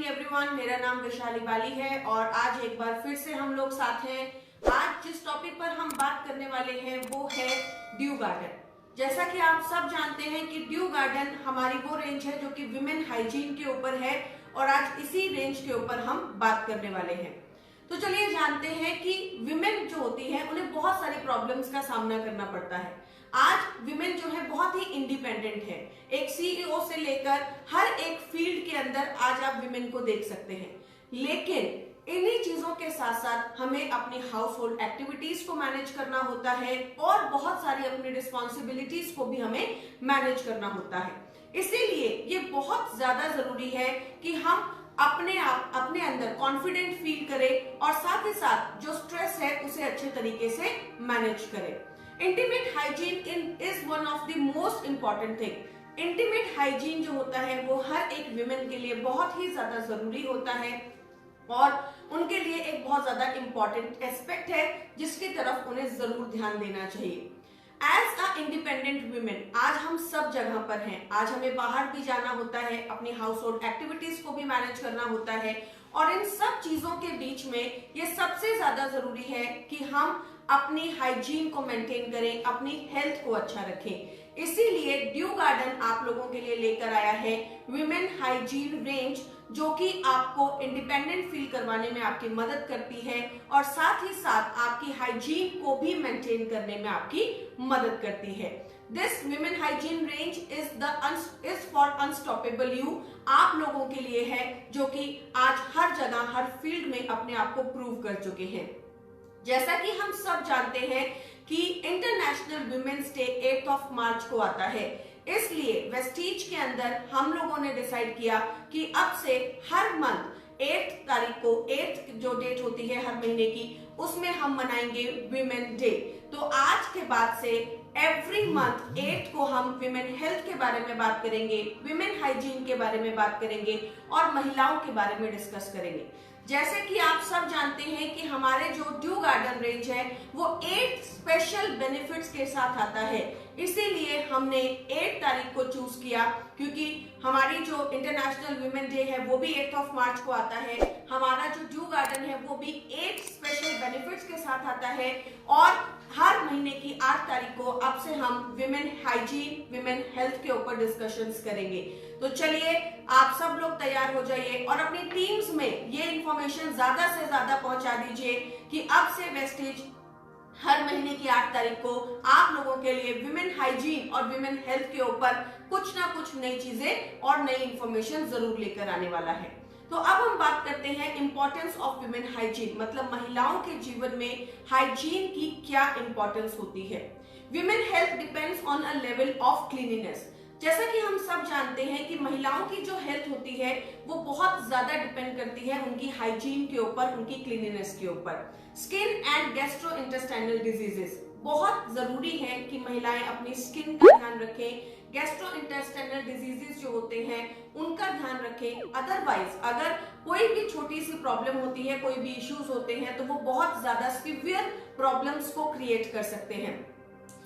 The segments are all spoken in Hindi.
मॉर्निंग एवरीवन, मेरा नाम वैशाली बाली है और आज एक बार फिर से हम लोग साथ हैं। आज जिस टॉपिक पर हम बात करने वाले हैं वो है ड्यू गार्डन। जैसा कि आप सब जानते हैं कि ड्यू गार्डन हमारी वो रेंज है जो कि विमेन हाइजीन के ऊपर है और आज इसी रेंज के ऊपर हम बात करने वाले हैं। तो चलिए जानते हैं कि विमेन जो होती है उन्हें बहुत सारी प्रॉब्लम्स का सामना करना पड़ता है। आज विमेन जो है बहुत ही इंडिपेंडेंट है। एक सीईओ से लेकर हर एक फील्ड के अंदर आज आप विमेन को देख सकते हैं। लेकिन इन्हीं चीजों के साथ साथ हमें अपनी हाउस होल्ड एक्टिविटीज को मैनेज करना होता है और बहुत सारी अपनी रिस्पॉन्सिबिलिटीज को भी हमें मैनेज करना होता है। इसीलिए ये बहुत ज्यादा जरूरी है कि हम अपने अंदर कॉन्फिडेंट फील करें और साथ ही साथ जो स्ट्रेस है उसे अच्छे तरीके से मैनेज करें। Intimate hygiene is one of the most important thing. Intimate hygiene जो होता है वो हर एक विमेन के लिए बहुत ही ज्यादा जरूरी होता है और उनके लिए एक बहुत ज्यादा इंपॉर्टेंट एस्पेक्ट है जिसकी तरफ उन्हें जरूर ध्यान देना चाहिए। एज अ इंडिपेंडेंट वीमेन आज हम सब जगह पर हैं। आज हमें बाहर भी जाना होता है, अपनी हाउस होल्ड एक्टिविटीज को भी मैनेज करना होता है और इन सब चीजों के बीच में ये सबसे ज्यादा जरूरी है कि हम अपनी हाइजीन को मेंटेन करें, अपनी हेल्थ को अच्छा रखें। इसीलिए ड्यू गार्डन आप लोगों के लिए लेकर आया है विमेन हाइजीन रेंज, जो कि आपको इंडिपेंडेंट फील करवाने में आपकी मदद करती है और साथ ही साथ आपकी हाइजीन को भी मेंटेन करने में आपकी मदद करती है। This women hygiene range is for unstoppable you. आप लोगों के लिए है जो कि आज हर जगह हर फील्ड में अपने आप को प्रूव कर चुके हैं। जैसा कि हम सब जानते हैं कि इंटरनेशनल वुमेन्स डे 8 मार्च को आता है, इसलिए वेस्टीज के अंदर हम लोगों ने डिसाइड किया कि अब से हर मंथ 8 तारीख को 8 जो डेट होती है हर महीने की, उसमें हम मनाएंगे विमेन डे। तो आज के बाद से एवरी मंथ 8 को हम विमेन हेल्थ के बारे में बात करेंगे, विमेन हाइजीन के बारे में बात करेंगे और महिलाओं के बारे में डिस्कस करेंगे। जैसे कि आप सब जानते हैं कि हमारे जो ड्यू गार्डन रेंज है वो 8 स्पेशल बेनिफिट्स के साथ आता है। इसीलिए हमने 8 तारीख को चूज किया क्योंकि हमारी जो इंटरनेशनल वुमेन डे है वो भी 8 मार्च को आता है। हमारा जो ड्यू गार्डन है वो भी 8 स्पेशल बेनिफिट्स के साथ आता है और हर महीने की 8 तारीख को अब से हम विमेन हाइजीन, विमेन हेल्थ के ऊपर डिस्कशंस करेंगे। तो चलिए आप सब लोग तैयार हो जाइए और अपनी टीम्स में ये इंफॉर्मेशन ज्यादा से ज्यादा पहुंचा दीजिए कि अब से वेस्टीज हर महीने की 8 तारीख को आप लोगों के लिए विमेन हाइजीन और विमेन हेल्थ के ऊपर कुछ ना कुछ नई चीजें और नई इंफॉर्मेशन जरूर लेकर आने वाला है। तो अब हम बात करते हैं इंपॉर्टेंस ऑफ विमेन हाइजीन, मतलब महिलाओं के जीवन में हाइजीन की क्या इंपॉर्टेंस होती है। Women health depends on a level of cleanliness. जैसा कि हम सब जानते हैं कि महिलाओं की जो हेल्थ होती है वो बहुत ज्यादा डिपेंड करती है उनकी हाइजीन के ऊपर, उनकी क्लीनिनेस के ऊपर। स्किन एंड गैस्ट्रोइंटेस्टाइनल डिजीजेस, बहुत जरूरी है कि महिलाएं अपनी स्किन का ध्यान रखें। गैस्ट्रोइंटेस्टाइनल डिजीजेस जो होते हैं उनका ध्यान रखें। अदरवाइज अगर कोई भी छोटी सी प्रॉब्लम होती है, कोई भी इश्यूज होते हैं तो वो बहुत ज्यादा सीवियर प्रॉब्लम्स को क्रिएट कर सकते हैं।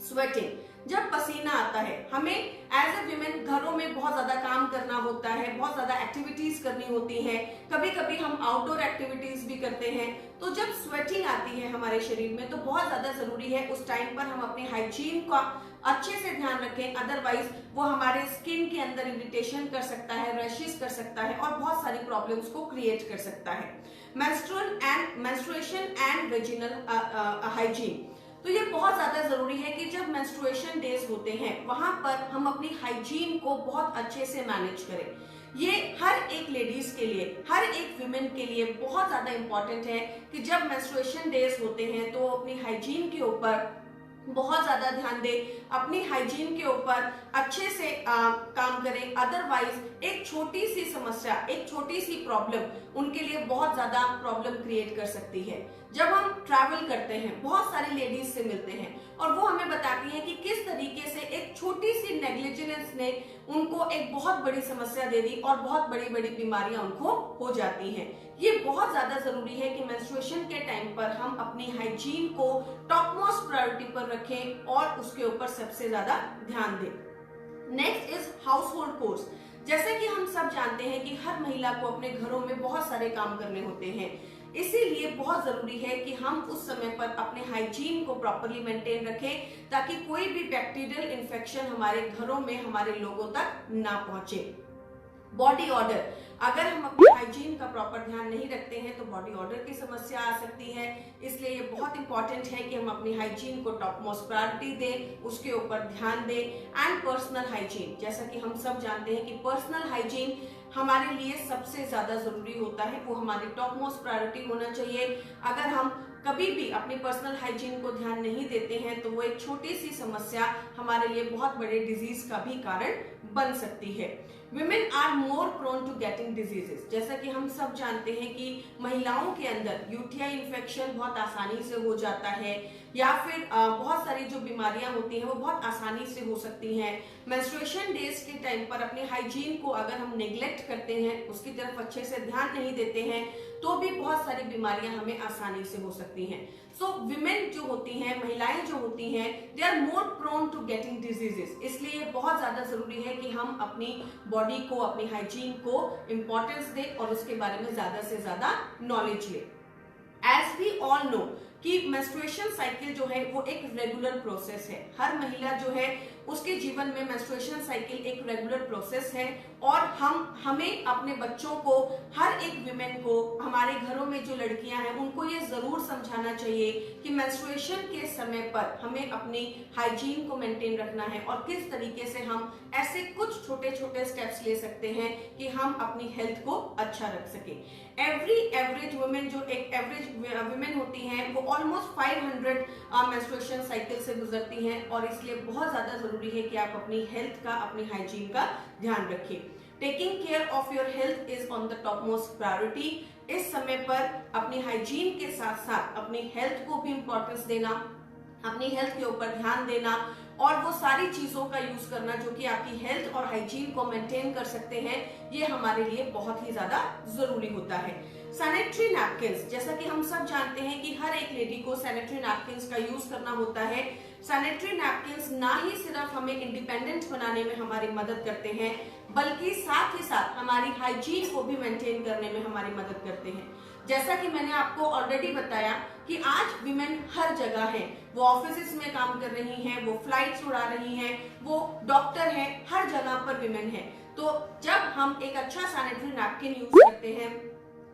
स्वेटिंग, जब पसीना आता है, हमें एज ए विमेन घरों में बहुत ज्यादा काम करना होता है, बहुत ज्यादा एक्टिविटीज करनी होती है, कभी कभी हम आउटडोर एक्टिविटीज भी करते हैं। तो जब स्वेटिंग आती है हमारे शरीर में तो बहुत ज्यादा जरूरी है उस टाइम पर हम अपनी हाइजीन का अच्छे से ध्यान रखें। अदरवाइज वो हमारे स्किन के अंदर इरिटेशन कर सकता है, रैशेस कर सकता है और बहुत सारी प्रॉब्लम्स को क्रिएट कर सकता है। मेंस्ट्रुएशन एंड वेजिनल हाइजीन, तो ये बहुत ज्यादा जरूरी है कि जब मेंस्ट्रुएशन डेज होते हैं वहां पर हम अपनी हाइजीन को बहुत अच्छे से मैनेज करें। ये हर एक लेडीज के लिए, हर एक विमेन के लिए बहुत ज्यादा इंपॉर्टेंट है कि जब मेंस्ट्रुएशन डेज होते हैं तो अपनी हाइजीन के ऊपर बहुत ज्यादा ध्यान दे, अपनी हाइजीन के ऊपर अच्छे से काम करें। अदरवाइज एक छोटी सी समस्या, एक छोटी सी प्रॉब्लम उनके लिए बहुत ज्यादा प्रॉब्लम क्रिएट कर सकती है। जब हम ट्रैवल करते हैं, बहुत सारी लेडीज से मिलते हैं और वो हमें बताती हैं कि किस तरीके से एक छोटी सी नेग्लिजेंस ने उनको एक बहुत बड़ी समस्या दे दी और बहुत बड़ी बड़ी बीमारियां उनको हो जाती हैं। ये बहुत ज्यादा जरूरी है कि मेंस्ट्रुएशन के टाइम पर हम अपनी हाइजीन को टॉप मोस्ट प्रायोरिटी पर रखें और उसके ऊपर सबसे ज्यादा ध्यान दें। Next is house hold course. जैसे कि हम सब जानते हैं कि हर महिला को अपने घरों में बहुत सारे काम करने होते हैं, इसीलिए बहुत जरूरी है कि हम उस समय पर अपने हाइजीन को प्रॉपरली मेंटेन रखें ताकि कोई भी बैक्टीरियल इन्फेक्शन हमारे घरों में हमारे लोगों तक ना पहुंचे। बॉडी ऑर्डर, अगर हम अपने हाइजीन का प्रॉपर ध्यान नहीं रखते हैं तो बॉडी ऑर्डर की समस्या आ सकती है, इसलिए ये बहुत इंपॉर्टेंट है कि हम अपनी हाइजीन को टॉप मोस्ट प्रायोरिटी दें, उसके ऊपर ध्यान दें। एंड पर्सनल हाइजीन, जैसा कि हम सब जानते हैं कि पर्सनल हाइजीन हमारे लिए सबसे ज्यादा जरूरी होता है, वो हमारी टॉप मोस्ट प्रायोरिटी होना चाहिए। अगर हम कभी भी अपनी पर्सनल हाइजीन को ध्यान नहीं देते हैं तो वो एक छोटी सी समस्या हमारे लिए बहुत बड़े डिजीज का भी कारण बन सकती है। Women are more prone to getting diseases, जैसा कि हम सब जानते हैं कि महिलाओं के अंदर यूटीआई इन्फेक्शन बहुत आसानी से हो जाता है, या फिर बहुत सारी जो बीमारियां होती हैं वो बहुत आसानी से हो सकती हैं। मेंस्ट्रुएशन डेज के टाइम पर अपने हाइजीन को अगर हम नेग्लेक्ट करते हैं, उसकी तरफ अच्छे से ध्यान नहीं देते हैं, तो भी बहुत सारी बीमारियां हमें आसानी से हो सकती हैं। सो विमेन जो होती हैं, महिलाएं जो होती हैं, they are more prone to getting diseases, इसलिए बहुत ज्यादा जरूरी है कि हम अपनी बॉडी को, अपनी हाइजीन को इम्पोर्टेंस दें और उसके बारे में ज्यादा से ज्यादा नॉलेज लें। एज वी ऑल नो कि मेंस्ट्रुएशन साइकिल जो है वो एक रेगुलर प्रोसेस है। हर महिला जो है उसके जीवन में मेंस्ट्रुएशन साइकिल एक रेगुलर प्रोसेस है, और हमें अपने बच्चों को, हर एक विमेन को, हमारे घरों में जो लड़कियां हैं उनको ये जरूर समझाना चाहिए कि मेंस्ट्रुएशन के समय पर हमें अपनी हाइजीन को मेंटेन रखना है और किस तरीके से हम ऐसे कुछ छोटे छोटे स्टेप्स ले सकते हैं कि हम अपनी हेल्थ को अच्छा रख सकें। एवरेज वुमेन, जो एक एवरेज वुमेन होती हैं, वो ऑलमोस्ट 500 मेंस्ट्रुएशन साइकिल से गुजरती हैं, और इसलिए बहुत ज्यादा जरूरी है कि आप अपनी हेल्थ का, अपनी हाइजीन का ध्यान रखें। Taking care of your health is on the top most priority. इस समय पर अपनी हाइजीन के साथ साथ अपनी हेल्थ को भी इंपॉर्टेंस देना, अपनी हेल्थ के ऊपर ध्यान देना और वो सारी चीजों का यूज करना जो कि आपकी हेल्थ और हाइजीन को मेंटेन कर सकते हैं, ये हमारे लिए बहुत ही ज्यादा जरूरी होता है। सैनिटरी नैपकिन्स, जैसा कि हम सब जानते हैं कि हर एक लेडी को सैनिटरी नैपकिन्स का यूज करना होता है। सैनिटरी नैपकिन्स ना ही सिर्फ हमें इंडिपेंडेंट बनाने में हमारी मदद करते हैं, बल्कि साथ ही साथ हमारी हाइजीन को भी मेंटेन करने में हमारी मदद करते हैं। जैसा कि मैंने आपको ऑलरेडी बताया कि आज विमेन हर जगह है, वो ऑफिस में काम कर रही हैं, वो फ्लाइट्स उड़ा रही हैं, वो डॉक्टर हैं, हर जगह पर विमेन है। तो जब हम एक अच्छा सैनिटरी नैपकिन यूज करते हैं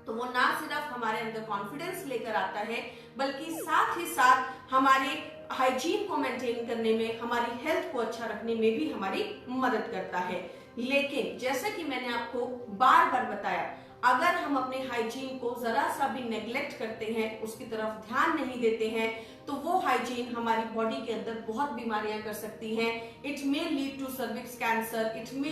तो वो ना सिर्फ हमारे अंदर कॉन्फिडेंस लेकर आता है, बल्कि साथ ही साथ हमारे हाइजीन को मेंटेन करने में, हमारी हेल्थ को अच्छा रखने में भी हमारी मदद करता है। लेकिन जैसे कि मैंने आपको बार बार बताया, अगर हम अपने हाइजीन को जरा सा भी नेग्लेक्ट करते हैं, उसकी तरफ ध्यान नहीं देते हैं, तो वो हाइजीन हमारी बॉडी के अंदर बहुत बीमारियां कर सकती हैं। It may lead to cervix cancer, it may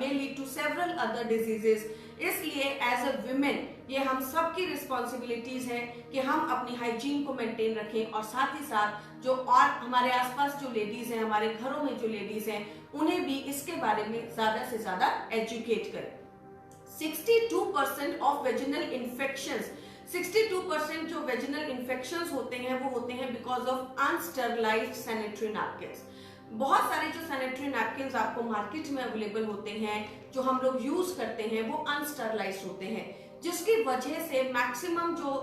lead to several other diseases. इसलिए एज अ वुमेन ये हम सबकी रिस्पॉन्सिबिलिटीज है कि हम अपनी हाइजीन को मेंटेन रखें, और साथ ही साथ जो और हमारे आसपास जो लेडीज हैं, हमारे घरों में जो लेडीज हैं, उन्हें भी इसके बारे में ज्यादा से ज्यादा एजुकेट करें। 62% ऑफ वेजिनल इन्फेक्शंस, 62% जो वेजिनल इन्फेक्शंस होते हैं वो होते हैं बिकॉज ऑफ अनस्टरलाइज्ड सैनिटरी नैपकिन्स। बहुत सारे जो सैनिटरी नैपकिन्स आपको मार्केट में अवेलेबल होते हैं, जो हम लोग यूज करते हैं, वो अनस्टरलाइज्ड होते हैं, जिसकी वजह से मैक्सिमम जो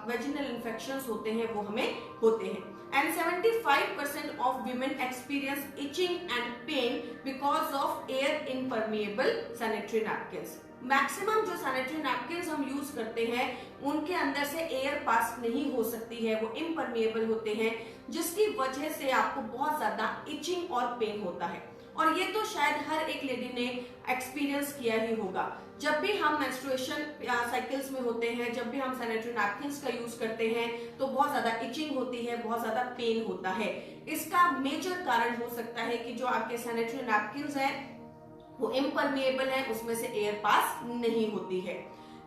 वेजिनल इन्फेक्शंस होते हैं वो हमें होते हैं। And 75% of women experience itching and pain because of air impermeable sanitary napkins. Maximum जो सैनिटरी नैपकिन्स हम यूज करते हैं उनके अंदर से एयर पास नहीं हो सकती है, वो इम्परमिएबल होते हैं, जिसकी वजह से आपको बहुत ज्यादा इचिंग और पेन होता है। और ये तो शायद हर एक लेडी ने एक्सपीरियंस किया ही होगा। जब भी हम मेंस्ट्रुएशन साइकिल्स में होते हैं, जब भी हम सैनिटरी नैपकिन्स का यूज करते हैं, तो बहुत ज्यादा इचिंग होती है, बहुत ज्यादा पेन होता है। इसका मेजर कारण हो सकता है कि जो आपके सैनिटरी नैपकिन्स हैं वो इम्परमिएबल है, उसमें से एयर पास नहीं होती है।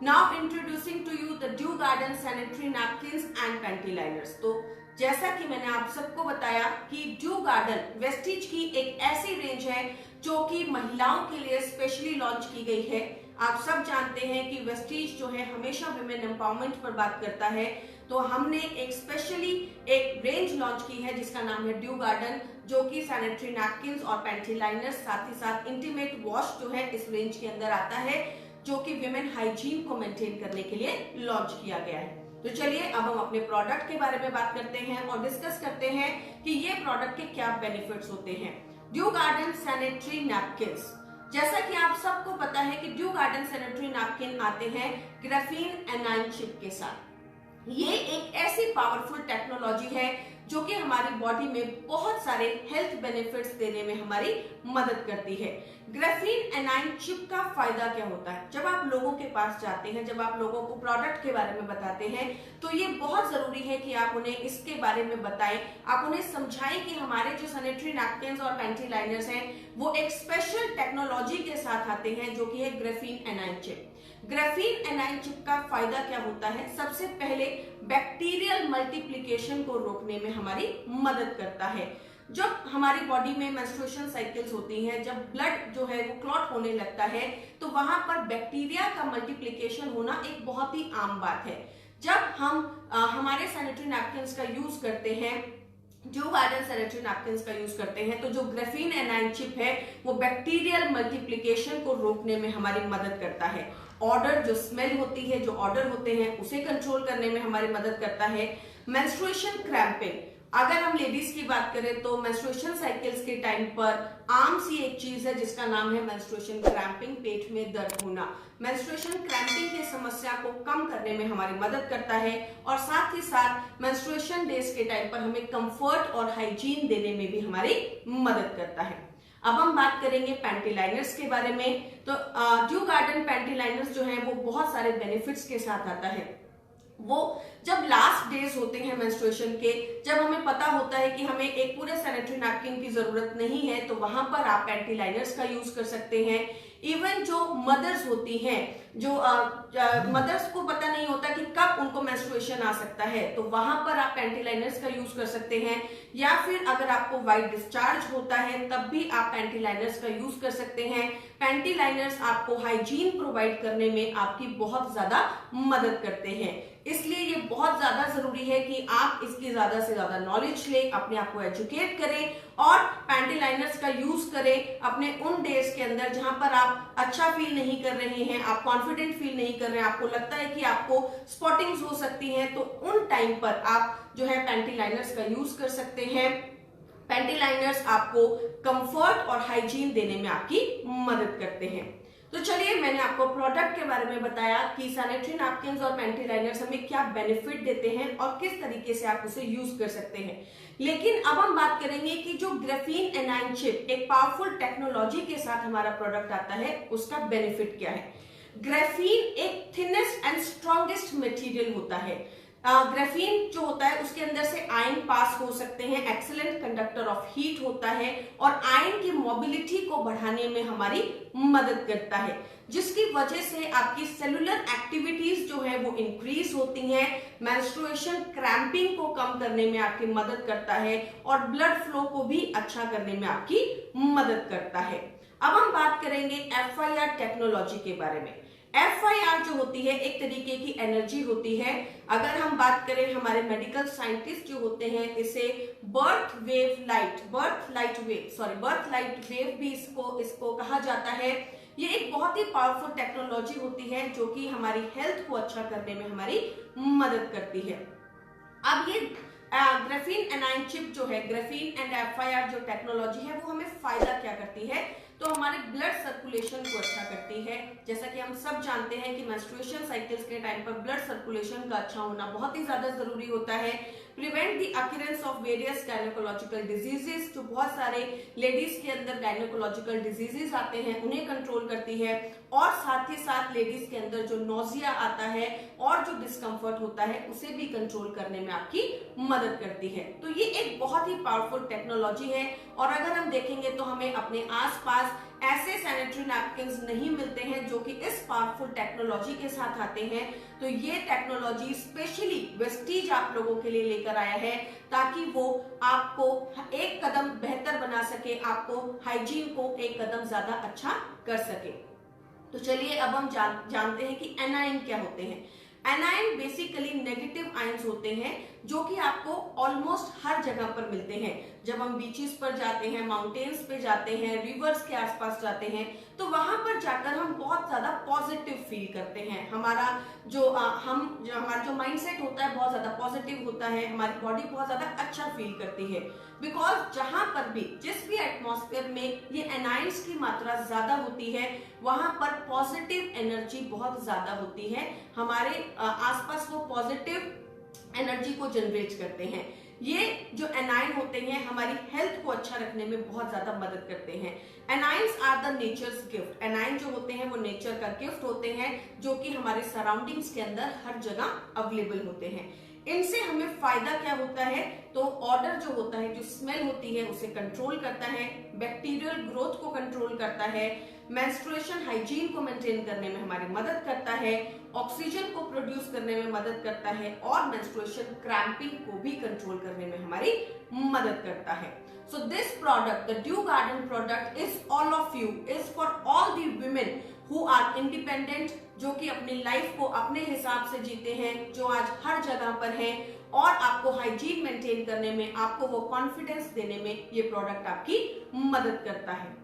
Now introducing to you the Dew Garden sanitary napkins and panty liners. तो जैसा कि मैंने आप सबको बताया कि ड्यू गार्डन वेस्टीज की एक ऐसी रेंज है जो कि महिलाओं के लिए स्पेशली लॉन्च की गई है। आप सब जानते हैं कि वेस्टीज जो है हमेशा विमेन एम्पावरमेंट पर बात करता है, तो हमने एक स्पेशली एक रेंज लॉन्च की है जिसका नाम है ड्यू गार्डन, जो कि सैनिटरी नैपकिन्स और पैंटी लाइनर्स साथ ही साथ इंटीमेट वॉश जो है इस रेंज के अंदर आता है, जो कि विमेन हाइजीन को मेंटेन करने के लिए लॉन्च किया गया है। तो चलिए अब हम अपने प्रोडक्ट के बारे में बात करते हैं और डिस्कस करते हैं कि ये प्रोडक्ट के क्या बेनिफिट्स होते हैं। ड्यू गार्डन सैनिटरी नैपकिन्स, जैसा कि आप सबको पता है कि ड्यू गार्डन सैनिटरी नैपकिन आते हैं ग्राफीन एनाइन चिप के साथ। ये एक ऐसी पावरफुल टेक्नोलॉजी है जो कि हमारी बॉडी में बहुत सारे हेल्थ बेनिफिट्स देने में हमारी मदद करती है। ग्राफीन एनाइन चिप का फायदा क्या होता है? जब आप लोगों के पास जाते हैं, जब आप लोगों को प्रोडक्ट के बारे में बताते हैं, तो ये बहुत जरूरी है कि आप उन्हें इसके बारे में बताएं, आप उन्हें समझाएं कि हमारे जो सैनिटरी नैपकिन्स और पैंटी लाइनर्स हैं वो एक स्पेशल टेक्नोलॉजी के साथ आते हैं जो कि है graphene A9 chip. Graphene A9 chip का फायदा क्या होता है? सबसे पहले बैक्टीरियल मल्टीप्लिकेशन को रोकने में हमारी मदद करता है। जब हमारी बॉडी में मेंस्ट्रुएशन साइकिल्स होती हैं, जब ब्लड जो है वो क्लॉट होने लगता है, तो वहां पर बैक्टीरिया का मल्टीप्लिकेशन होना एक बहुत ही आम बात है। जब हम हमारे सैनिटरी नैपकिन्स का यूज करते हैं, ड्यू गार्डन सैनिटरी नैपकिन्स का यूज करते हैं, तो जो ग्राफीन एनाइन चिप है वो बैक्टीरियल मल्टीप्लिकेशन को रोकने में हमारी मदद करता है। ऑर्डर जो स्मेल होती है, जो ऑर्डर होते हैं उसे कंट्रोल करने में हमारी मदद करता है। मेंस्ट्रुएशन क्रैम्पिंग, अगर हम लेडीज की बात करें तो मेंस्ट्रुएशन साइकिल्स के टाइम पर आम सी एक चीज है जिसका नाम है मेंस्ट्रुएशन क्रैम्पिंग, पेट में दर्द होना। मेंस्ट्रुएशन क्रैम्पिंग की समस्या को कम करने में हमारी मदद करता है और साथ ही साथ मेंस्ट्रुएशन डेज के टाइम पर हमें कंफर्ट और हाइजीन देने में भी हमारी मदद करता है। अब हम बात करेंगे पैंटी लाइनर्स के बारे में। तो ड्यू गार्डन पैंटी लाइनर्स जो है वो बहुत सारे बेनिफिट्स के साथ आता है। वो जब लास्ट डेज होते हैं मेंस्ट्रुएशन के, जब हमें पता होता है कि हमें एक पूरे सैनिटरी नैपकिन की जरूरत नहीं है, तो वहां पर आप पैंटी लाइनर्स का यूज कर सकते हैं। इवन जो मदर्स होती हैं, जो मदर्स को पता नहीं होता कि कब उनको मेंस्ट्रुएशन आ सकता है, तो वहां पर आप पैंटी लाइनर्स का यूज कर सकते हैं। या फिर अगर आपको वाइट डिस्चार्ज होता है तब भी आप पैंटी लाइनर्स का यूज कर सकते हैं। पैंटी लाइनर्स आपको हाइजीन प्रोवाइड करने में आपकी बहुत ज्यादा मदद करते हैं, इसलिए ये बहुत ज्यादा जरूरी है कि आप इसकी ज्यादा से ज्यादा नॉलेज लें, अपने आप को एजुकेट करें और पैंटी लाइनर्स का यूज करें अपने उन डेज के अंदर जहां पर आप अच्छा फील नहीं कर रहे हैं, आप कॉन्फिडेंट फील नहीं कर रहे हैं, आपको लगता है कि आपको स्पॉटिंग्स हो सकती हैं, तो उन टाइम पर आप जो है पैंटी लाइनर्स का यूज कर सकते हैं। पैंटी लाइनर्स आपको कंफर्ट और हाइजीन देने में आपकी मदद करते हैं। तो चलिए, मैंने आपको प्रोडक्ट के बारे में बताया कि सैनिटरी नैपकिन्स और पैंटी लाइनर्स हमें क्या बेनिफिट देते हैं और किस तरीके से आप उसे यूज कर सकते हैं। लेकिन अब हम बात करेंगे कि जो ग्राफीन एनाइन चिप एक पावरफुल टेक्नोलॉजी के साथ हमारा प्रोडक्ट आता है, उसका बेनिफिट क्या है। ग्राफीन एक थिनेस्ट एंड स्ट्रॉन्गेस्ट मटेरियल होता है। ग्राफीन जो होता है उसके अंदर से आयन पास हो सकते हैं, एक्सीलेंट कंडक्टर ऑफ हीट होता है और आयन की मोबिलिटी को बढ़ाने में हमारी मदद करता है, जिसकी वजह से आपकी सेलुलर एक्टिविटीज जो है वो इंक्रीज होती हैं, मेंस्ट्रुएशन क्रैम्पिंग को कम करने में आपकी मदद करता है और ब्लड फ्लो को भी अच्छा करने में आपकी मदद करता है। अब हम बात करेंगे FIR टेक्नोलॉजी के बारे में। FIR जो होती है एक तरीके की एनर्जी होती है। अगर हम बात करें, हमारे मेडिकल साइंटिस्ट जो होते हैं इसे बर्थ लाइट वेव भी इसको कहा जाता है। ये एक बहुत ही पावरफुल टेक्नोलॉजी होती है जो कि हमारी हेल्थ को अच्छा करने में हमारी मदद करती है। अब ये ग्राफीन एनाइन चिप जो है, ग्राफीन एंड FIR जो टेक्नोलॉजी है, वो हमें फायदा क्या करती है, तो हमारे ब्लड सर्कुलेशन को अच्छा करती है। जैसा कि हम सब जानते हैं कि मेंस्ट्रुएशन साइकिल्स के टाइम पर ब्लड सर्कुलेशन का अच्छा होना बहुत ही ज्यादा जरूरी होता है। Prevent the occurrence of various gynaecological diseases, जो बहुत सारे लेडीज के अंदर गायनेकोलॉजिकल डिजीजेस आते हैं उन्हें कंट्रोल करती है और साथ ही साथ लेडीज के अंदर जो नोजिया आता है और जो डिस्कम्फर्ट होता है उसे भी कंट्रोल करने में आपकी मदद करती है। तो ये एक बहुत ही पावरफुल टेक्नोलॉजी है और अगर हम देखेंगे तो हमें अपने आसपास ऐसे सैनिटरी नैपकिन्स नहीं मिलते हैं जो कि इस पावरफुल टेक्नोलॉजी के साथ आते हैं। तो ये टेक्नोलॉजी स्पेशली वेस्टीज आप लोगों के लिए लेकर आया है ताकि वो आपको एक कदम बेहतर बना सके, आपको हाइजीन को एक कदम ज्यादा अच्छा कर सके। तो चलिए अब हम जानते हैं कि एनाइन क्या होते हैं। एनाइन बेसिकली नेगेटिव आयंस होते हैं जो कि आपको ऑलमोस्ट हर जगह पर मिलते हैं। जब हम बीचेस पर जाते हैं, माउंटेन्स पे जाते हैं, रिवर्स के आसपास जाते हैं, तो वहां पर जाकर हम बहुत ज्यादा पॉजिटिव फील करते हैं। हमारा जो माइंडसेट होता है बहुत ज्यादा पॉजिटिव होता है, हमारी बॉडी बहुत ज्यादा अच्छा फील करती है। बिकॉज जहां पर भी जिस भी एटमॉस्फेयर में ये एनाइंस की मात्रा ज्यादा होती है वहां पर पॉजिटिव एनर्जी बहुत ज्यादा होती है, हमारे आसपास वो पॉजिटिव एनर्जी को जनरेट करते हैं। ये जो एनाइन होते हैं हमारी हेल्थ को अच्छा रखने में बहुत ज्यादा मदद करते हैं। Anions are the nature's gift. Anion जो होते हैं वो नेचर का गिफ्ट होते हैं जो कि हमारे सराउंडिंग्स के अंदर हर जगह अवेलेबल होते हैं। इनसे हमें फायदा क्या होता है, तो ऑर्डर जो होता है, जो स्मेल होती है उसे कंट्रोल करता है, बैक्टीरियल ग्रोथ को कंट्रोल करता है, मेंस्ट्रुएशन हाइजीन को मेंटेन करने में हमारी मदद करता है, ऑक्सीजन को प्रोड्यूस करने में मदद करता है और मेंस्ट्रुएशन क्रैम्पिंग को भी कंट्रोल करने में हमारी मदद करता है। So this product, the Dew Garden product, is all of you, is for all the women who are independent, जो कि अपनी लाइफ को अपने हिसाब से जीते हैं, जो आज हर जगह पर हैं और आपको हाइजीन मेंटेन करने में, आपको वो कॉन्फिडेंस देने में ये प्रोडक्ट आपकी मदद करता है।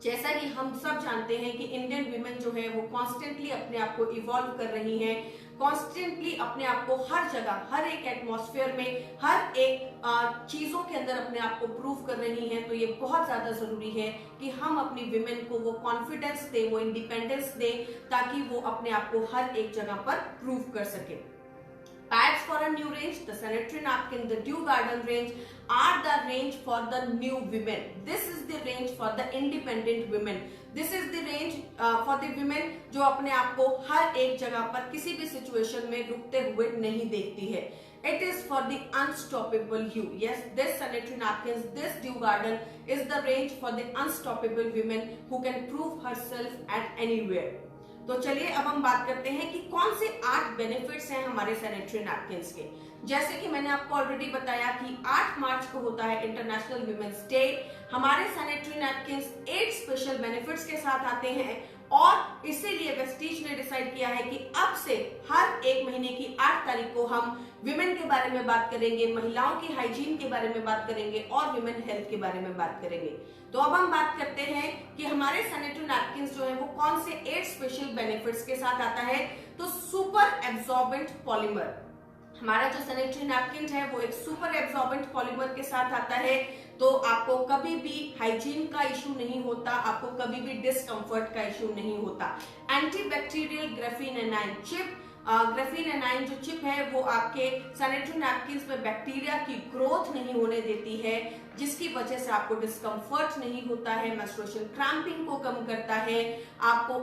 जैसा कि हम सब जानते हैं कि इंडियन वीमेन जो है वो कॉन्स्टेंटली अपने आप को इवॉल्व कर रही हैं, कॉन्स्टेंटली अपने आप को हर जगह, हर एक एटमॉस्फेयर में, हर एक चीजों के अंदर अपने आप को प्रूव कर रही हैं। तो ये बहुत ज्यादा जरूरी है कि हम अपनी विमेन को वो कॉन्फिडेंस दे, वो इंडिपेंडेंस दे, ताकि वो अपने आप को हर एक जगह पर प्रूव कर सके। Pads for a new range, the sanitary napkin, the Dew Garden range are the range for the new women. This is the range for the independent women. This is the range for the women जो अपने आप को हर एक जगह पर किसी भी सिचुएशन में रुकते हुए नहीं देखती है। It is for the unstoppable you. Yes, this sanitary napkins, this Dew Garden is the range for the unstoppable women who can prove herself at anywhere. तो चलिए अब हम बात करते हैं कि कौन से 8 बेनिफिट्स हैं हमारे सैनिटरी नैपकिन्स के। जैसे कि मैंने आपको ऑलरेडी बताया कि 8 मार्च को होता है इंटरनेशनल वुमेन्स डे। हमारे सैनिटरी नैपकिन्स 8 स्पेशल बेनिफिट्स के साथ आते हैं और इसीलिए वेस्टीज ने डिसाइड किया है कि अब से हर एक महीने की 8 तारीख को हम विमेन के बारे में बात करेंगे, महिलाओं की हाइजीन के बारे में बात करेंगे और विमेन हेल्थ के बारे में बात करेंगे। तो अब हम बात करते हैं कि हमारे सैनिटरी नैपकिन्स जो है वो कौन से 8 स्पेशल बेनिफिट्स के साथ आता है। तो सुपर एब्जॉर्बेंट पॉलीमर, हमारा जो सैनिटरी नैपकिन है वो एक सुपर एब्जॉर्बेंट पॉलीमर के साथ आता है। तो आपको कभी भी हाइजीन का इशू नहीं होता, आपको कभी भी डिस्कम्फर्ट का इशू नहीं होता। Antibacterial graphene A9 chip, graphene A9 जो चिप है वो आपके सैनिटरी नैपकिन्स में बैक्टीरिया की ग्रोथ नहीं होने देती है, जिसकी वजह से आपको डिस्कम्फर्ट नहीं होता है, मेंस्ट्रुएशन क्रैम्पिंग को कम करता है, आपको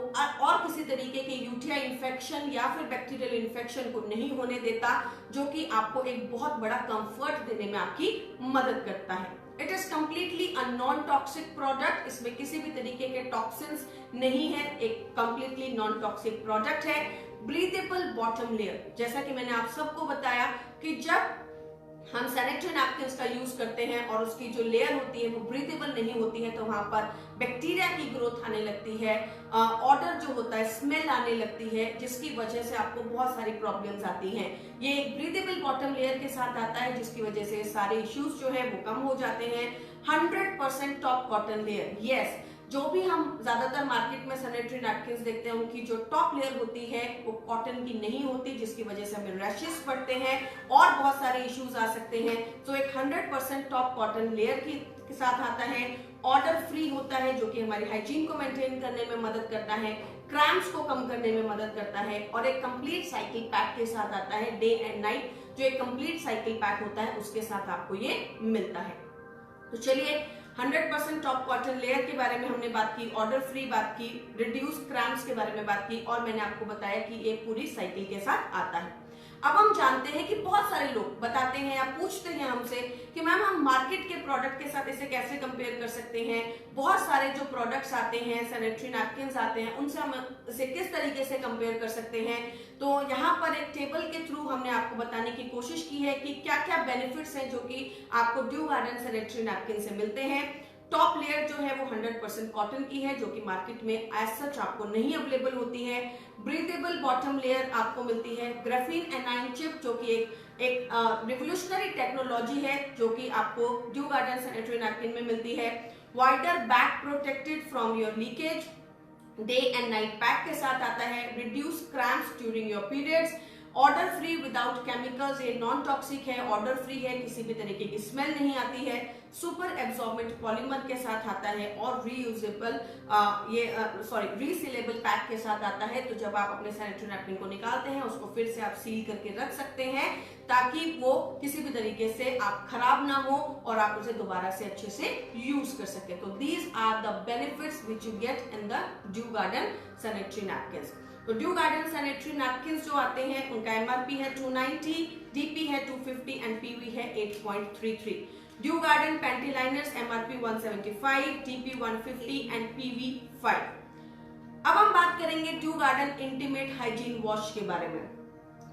और किसी तरीके के यूटीआई इन्फेक्शन या फिर बैक्टीरियल इन्फेक्शन को नहीं होने देता, जो कि आपको एक बहुत बड़ा कंफर्ट देने में आपकी मदद करता है। It is completely a non toxic product, इसमें किसी भी तरीके के टॉक्सिन्स नहीं है, एक कम्प्लीटली नॉन टॉक्सिक प्रोडक्ट है। ब्रीथेबल बॉटम लेयर, जैसा कि मैंने आप सबको बताया कि जब हम सैनिटरी नैपकिन्स का यूज करते हैं और उसकी जो लेयर होती है वो ब्रीथेबल नहीं होती है, तो वहां पर बैक्टीरिया की ग्रोथ आने लगती है, ऑडर जो होता है, स्मेल आने लगती है, जिसकी वजह से आपको बहुत सारी प्रॉब्लम्स आती हैं। ये एक ब्रीथेबल बॉटम लेयर के साथ आता है, जिसकी वजह से सारे इश्यूज जो है वो कम हो जाते हैं। 100% टॉप कॉटन लेयर, यस, जो भी हम ज्यादातर मार्केट में सैनिटरी नैपकिन्स देखते हैं उनकी जो टॉप लेयर होती है वो कॉटन की नहीं होती, जिसकी वजह से हमें रैशेस पड़ते हैं और बहुत सारे इश्यूज आ सकते हैं। तो एक 100% टॉप कॉटन लेयर के साथ आता है। ऑर्डर फ्री होता है, जो कि हमारी हाइजीन को मेंटेन करने में मदद करता है, क्रैम्प्स को कम करने में मदद करता है और एक कंप्लीट साइकिल पैक के साथ आता है। डे एंड नाइट जो एक कंप्लीट साइकिल पैक होता है उसके साथ आपको ये मिलता है। तो चलिए 100% टॉप कॉटन लेयर के बारे में हमने बात की, ऑर्डर फ्री बात की, रिड्यूस क्रैम्प्स के बारे में बात की और मैंने आपको बताया कि ये पूरी साइकिल के साथ आता है। अब हम जानते हैं कि बहुत सारे लोग बताते हैं या पूछते हैं हमसे कि मैम हम मार्केट के प्रोडक्ट के साथ इसे कैसे कंपेयर कर सकते हैं। बहुत सारे जो प्रोडक्ट्स आते हैं, सैनिटरी नैपकिन्स आते हैं, उनसे हम इसे किस तरीके से कंपेयर कर सकते हैं। तो यहाँ पर एक टेबल के थ्रू हमने आपको बताने की कोशिश की है कि क्या क्या बेनिफिट्स हैं जो कि आपको ड्यू गार्डन सैनिटरी नैपकिन से मिलते हैं। टॉप लेयर जो है वो 100% कॉटन की है, जो कि मार्केट में एज सच आपको नहीं अवेलेबल होती है। ब्रीथेबल बॉटम लेयर आपको मिलती है। ग्राफीन एनाइन चिप, जो कि एक रिवोल्यूशनरी टेक्नोलॉजी है, जो कि आपको ड्यू गार्डन सैनिटरी नैपकिन में मिलती है। Wider back protected from your leakage, day and night pack के साथ आता है। Reduce cramps during your periods, order free without chemicals, ये नॉन टॉक्सिक है, ऑर्डर फ्री है, किसी भी तरीके की स्मेल नहीं आती है। सुपर एब्सॉर्बेंट पॉलीमर के साथ आता है और रीयूजेबल रीसीलेबल पैक के साथ आता है। तो जब आप अपने सैनिटरी नैपकिन को निकालते हैं, उसको फिर से आप सील करके रख सकते हैं, ताकि वो किसी भी तरीके से आप खराब ना हो और आप उसे दोबारा से अच्छे से यूज कर सके। तो these are the benefits which you get in the Dew Garden sanitary napkins. तो ड्यू गार्डन सैनिटरी नैपकिन्स जो आते हैं उनका एमआरपी है 290, डीपी है 250 एंड पीवी है 8.33। Due garden panty liners MRP 175, DP 150 and PV 5। अब हम बात करेंगे due garden intimate hygiene wash के बारे में।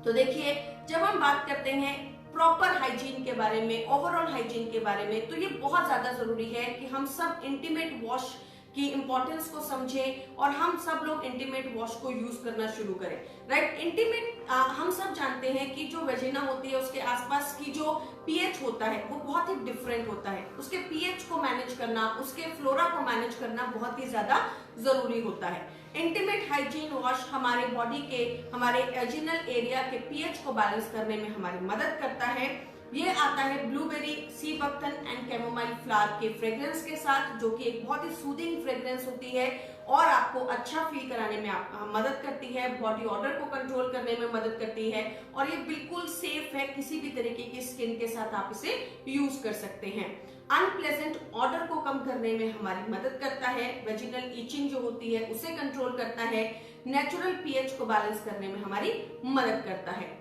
तो देखिए, जब हम बात करते हैं प्रॉपर हाइजीन के बारे में, ओवरऑल हाइजीन के बारे में, तो ये बहुत ज्यादा जरूरी है कि हम सब इंटीमेट वॉश की इंपॉर्टेंस को समझें और हम सब लोग इंटीमेट वॉश को यूज करना शुरू करें। राइट, इंटीमेट हम सब जानते हैं कि जो वेजिना होती है उसके आसपास की जो पीएच होता है वो बहुत ही डिफरेंट होता है। उसके पीएच को मैनेज करना, उसके फ्लोरा को मैनेज करना बहुत ही ज्यादा जरूरी होता है। इंटीमेट हाइजीन वॉश हमारे बॉडी के, हमारे एजिनल एरिया के पीएच को बैलेंस करने में हमारी मदद करता है। ये आता है blueberry, sea buckthorn and chamomile flower के फ्रेग्रेंस के साथ, जो कि एक बहुत ही सूदिंग फ्रेग्रेंस होती है और आपको अच्छा फील कराने में मदद करती है, बॉडी ऑर्डर को कंट्रोल करने में मदद करती है और ये बिल्कुल सेफ है। किसी भी तरीके की स्किन के साथ आप इसे यूज कर सकते हैं। अनप्लेजेंट ऑर्डर को कम करने में हमारी मदद करता है। वेजिनल ईचिंग जो होती है उसे कंट्रोल करता है। नेचुरल पीएच को बैलेंस करने में हमारी मदद करता है।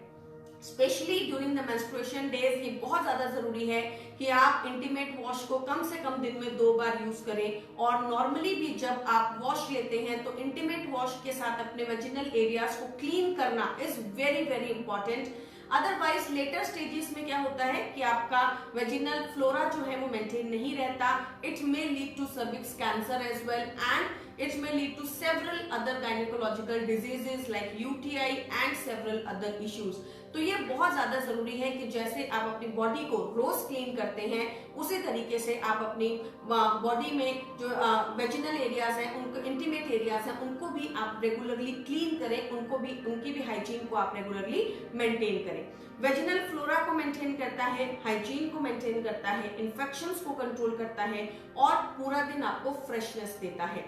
Specially during the menstruation days ये बहुत ज्यादा जरूरी है कि आप इंटीमेट वॉश को कम से कम दिन में 2 बार यूज करें। और नॉर्मली भी जब आप वॉश लेते हैं तो इंटीमेट वॉश के साथ अपने वेजिनल एरियाज को क्लीन करना is very very important. Otherwise later stages में क्या होता है कि आपका वेजिनल फ्लोरा जो है वो मेंटेन नहीं रहता। It may lead to cervix cancer as well and it may lead to several other gynaecological diseases like UTI and several other issues. तो ये बहुत ज्यादा जरूरी है कि जैसे आप अपनी बॉडी को रोज क्लीन करते हैं उसी तरीके से आप अपनी बॉडी में जो वेजिनल एरियाज हैं, उनको इंटीमेट एरियाज हैं, उनको भी आप रेगुलरली क्लीन करें, उनकी भी हाइजीन को आप रेगुलरली मेंटेन करें। वेजिनल फ्लोरा को मेंटेन करता है, हाइजीन को मेंटेन करता है, इन्फेक्शंस को कंट्रोल करता है और पूरा दिन आपको फ्रेशनेस देता है।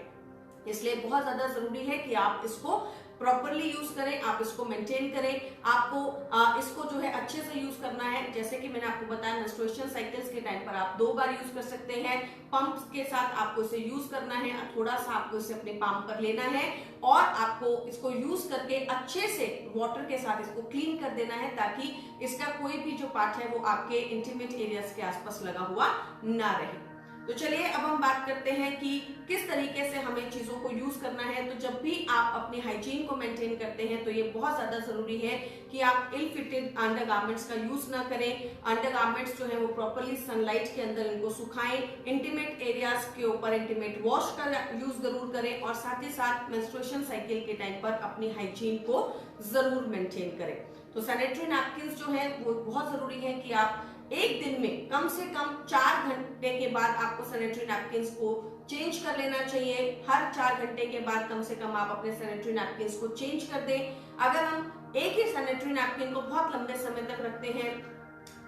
इसलिए बहुत ज्यादा जरूरी है कि आप इसको प्रॉपरली यूज करें, आप इसको मेंटेन करें। आपको इसको जो है अच्छे से यूज करना है। जैसे कि मैंने आपको बताया, मेंस्ट्रुएशन साइकिल्स के टाइम पर आप 2 बार यूज कर सकते हैं। पंप के साथ आपको इसे यूज करना है, थोड़ा सा आपको इसे अपने पाम पर लेना है और आपको इसको यूज करके अच्छे से वाटर के साथ इसको क्लीन कर देना है, ताकि इसका कोई भी जो पार्ट है वो आपके इंटीमेट एरियाज के आसपास लगा हुआ ना रहे। तो चलिए अब हम बात करते हैं कि किस तरीके से हमें चीजों को यूज करना है। तो जब भी आप अपनी हाइजीन को मेंटेन करते हैं तो ये बहुत ज्यादा जरूरी है कि आप इल फिटेड अंडरगारमेंट्स का यूज ना करें। अंडरगारमेंट्स जो है वो प्रॉपरली सनलाइट के अंदर इनको सुखाएं। इंटीमेट एरियाज के ऊपर इंटीमेट वॉश का यूज जरूर करें और साथ ही साथ मेंस्ट्रुएशन साइकिल के टाइम पर अपनी हाइजीन को जरूर मेंटेन करें। तो सैनिटरी नैपकिन्स जो है वो बहुत जरूरी है कि आप एक दिन में कम से कम 4 घंटे के बाद आपको सैनिटरी नैपकिन्स को चेंज कर लेना चाहिए। हर 4 घंटे के बाद कम से कम आप अपने सैनिटरी नैपकिन्स को चेंज कर दें। अगर हम एक ही सैनिटरी नैपकिन को बहुत लंबे समय तक रखते हैं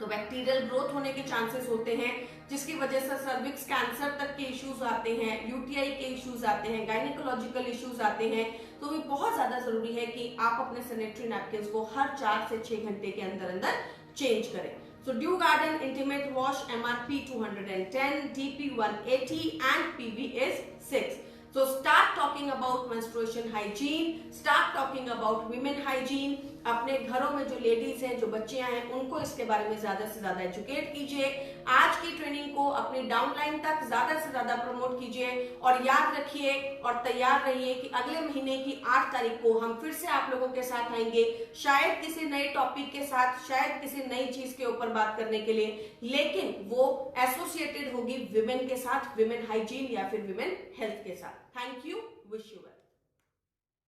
तो बैक्टीरियल ग्रोथ होने के चांसेस होते हैं, जिसकी वजह से सर्विक्स कैंसर तक के इश्यूज आते हैं, यूटीआई के इश्यूज आते हैं, गायनेकोलॉजिकल इश्यूज आते हैं। तो ये बहुत ज्यादा जरूरी है कि आप अपने सैनिटरी नैपकिन्स को हर 4 से 6 घंटे के अंदर अंदर चेंज करें। So Dew Garden Intimate Wash MRP 210, DP 180 and PV is 6. So start talking about menstruation hygiene, start talking about women hygiene. अपने घरों में जो लेडीज हैं, जो बच्चियां हैं, उनको इसके बारे में ज्यादा से ज्यादा एजुकेट कीजिए। आज की ट्रेनिंग को अपनी डाउनलाइन तक ज्यादा से ज्यादा प्रमोट कीजिए और याद रखिए और तैयार रहिए कि अगले महीने की 8 तारीख को हम फिर से आप लोगों के साथ आएंगे, शायद किसी नए टॉपिक के साथ, शायद किसी नई चीज के ऊपर बात करने के लिए, लेकिन वो एसोसिएटेड होगी विमेन के साथ, विमेन हाइजीन या फिर विमेन हेल्थ के साथ। Thank you, wish you well.